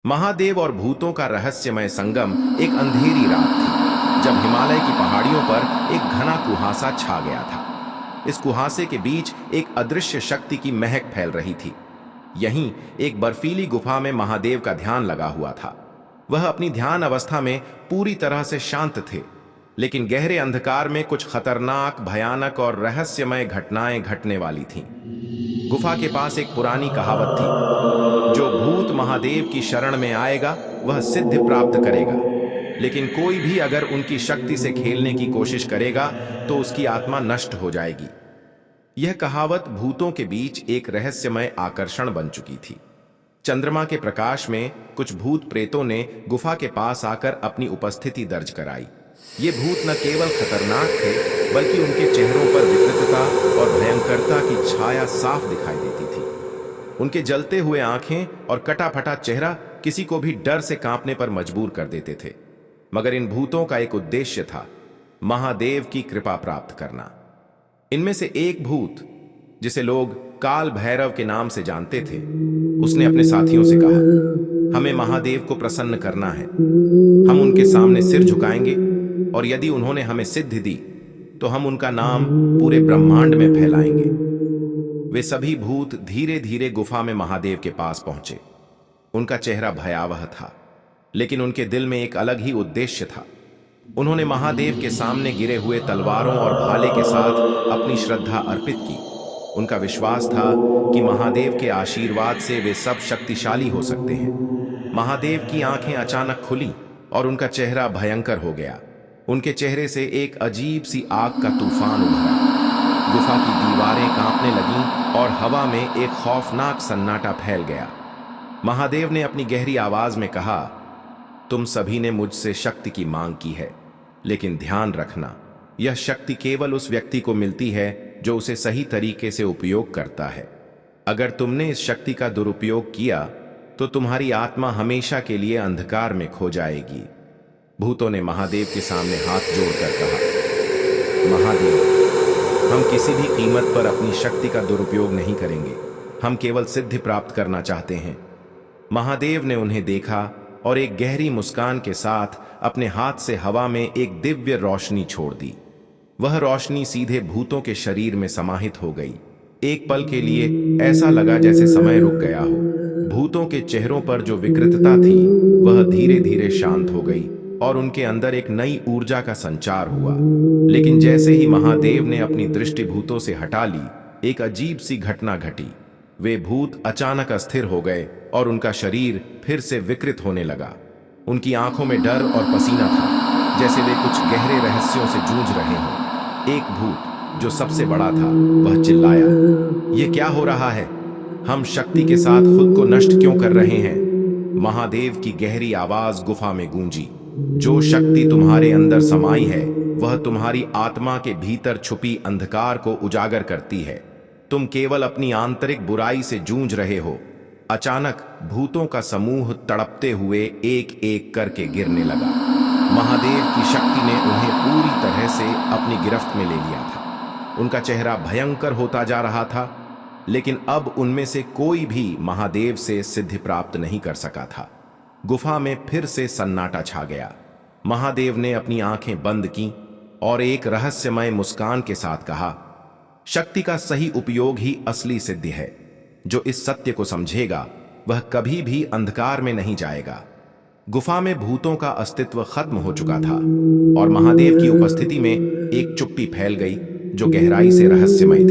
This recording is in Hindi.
महादेव और भूतों का रहस्यमय संगम एक अंधेरी रात थी, जब हिमालय की पहाड़ियों पर एक घना कुहासा छा गया था। इस कुहासे के बीच एक अदृश्य शक्ति की महक फैल रही थी। यहीं एक बर्फीली गुफा में महादेव का ध्यान लगा हुआ था। वह अपनी ध्यान अवस्था में पूरी तरह से शांत थे, लेकिन गहरे अंधकार में कुछ खतरनाक, भयानक और रहस्यमय घटनाएं घटने वाली थीं। गुफा के पास एक पुरानी कहावत थी, जो भूत महादेव की शरण में आएगा वह सिद्धि प्राप्त करेगा, लेकिन कोई भी अगर उनकी शक्ति से खेलने की कोशिश करेगा तो उसकी आत्मा नष्ट हो जाएगी। यह कहावत भूतों के बीच एक रहस्यमय आकर्षण बन चुकी थी। चंद्रमा के प्रकाश में कुछ भूत प्रेतों ने गुफा के पास आकर अपनी उपस्थिति दर्ज कराई। ये भूत न केवल खतरनाक थे, बल्कि उनके चेहरों पर विकृतता और भयंकरता की छाया साफ दिखाई देती थी। उनके जलते हुए आंखें और कटा-फटा चेहरा किसी को भी डर से कांपने पर मजबूर कर देते थे। मगर इन भूतों का एक उद्देश्य था, महादेव की कृपा प्राप्त करना। इनमें से एक भूत, जिसे लोग काल भैरव के नाम से जानते थे, उसने अपने साथियों से कहा, हमें महादेव को प्रसन्न करना है। हम उनके सामने सिर झुकाएंगे और यदि उन्होंने हमें सिद्धि दी तो हम उनका नाम पूरे ब्रह्मांड में फैलाएंगे। वे सभी भूत धीरे धीरे गुफा में महादेव के पास पहुंचे। उनका चेहरा भयावह था, लेकिन उनके दिल में एक अलग ही उद्देश्य था। उन्होंने महादेव के सामने गिरे हुए तलवारों और भाले के साथ अपनी श्रद्धा अर्पित की। उनका विश्वास था कि महादेव के आशीर्वाद से वे सब शक्तिशाली हो सकते हैं। महादेव की आंखें अचानक खुली और उनका चेहरा भयंकर हो गया। उनके चेहरे से एक अजीब सी आग का तूफान उभरा। गुफा की दीवारें कांपने लगीं और हवा में एक खौफनाक सन्नाटा फैल गया। महादेव ने अपनी गहरी आवाज में कहा, तुम सभी ने मुझसे शक्ति की मांग की है, लेकिन ध्यान रखना, यह शक्ति केवल उस व्यक्ति को मिलती है जो उसे सही तरीके से उपयोग करता है। अगर तुमने इस शक्ति का दुरुपयोग किया तो तुम्हारी आत्मा हमेशा के लिए अंधकार में खो जाएगी। भूतों ने महादेव के सामने हाथ जोड़कर कहा, महादेव, हम किसी भी कीमत पर अपनी शक्ति का दुरुपयोग नहीं करेंगे। हम केवल सिद्धि प्राप्त करना चाहते हैं। महादेव ने उन्हें देखा और एक गहरी मुस्कान के साथ अपने हाथ से हवा में एक दिव्य रोशनी छोड़ दी। वह रोशनी सीधे भूतों के शरीर में समाहित हो गई। एक पल के लिए ऐसा लगा जैसे समय रुक गया हो। भूतों के चेहरों पर जो विकृतता थी वह धीरे धीरे शांत हो गई और उनके अंदर एक नई ऊर्जा का संचार हुआ। लेकिन जैसे ही महादेव ने अपनी दृष्टि भूतों से हटा ली, एक अजीब सी घटना घटी। वे भूत अचानक अस्थिर हो गए और उनका शरीर फिर से विकृत होने लगा। उनकी आंखों में डर और पसीना था, जैसे वे कुछ गहरे रहस्यों से जूझ रहे हों। एक भूत, जो सबसे बड़ा था, वह चिल्लाया, यह क्या हो रहा है? हम शक्ति के साथ खुद को नष्ट क्यों कर रहे हैं? महादेव की गहरी आवाज गुफा में गूंजी, जो शक्ति तुम्हारे अंदर समाई है वह तुम्हारी आत्मा के भीतर छुपी अंधकार को उजागर करती है। तुम केवल अपनी आंतरिक बुराई से जूझ रहे हो। अचानक भूतों का समूह तड़पते हुए एक एक करके गिरने लगा। महादेव की शक्ति ने उन्हें पूरी तरह से अपनी गिरफ्त में ले लिया था। उनका चेहरा भयंकर होता जा रहा था, लेकिन अब उनमें से कोई भी महादेव से सिद्धि प्राप्त नहीं कर सका था। गुफा में फिर से सन्नाटा छा गया। महादेव ने अपनी आंखें बंद कीं और एक रहस्यमय मुस्कान के साथ कहा, शक्ति का सही उपयोग ही असली सिद्धि है। जो इस सत्य को समझेगा वह कभी भी अंधकार में नहीं जाएगा। गुफा में भूतों का अस्तित्व खत्म हो चुका था और महादेव की उपस्थिति में एक चुप्पी फैल गई, जो गहराई से रहस्यमय थी।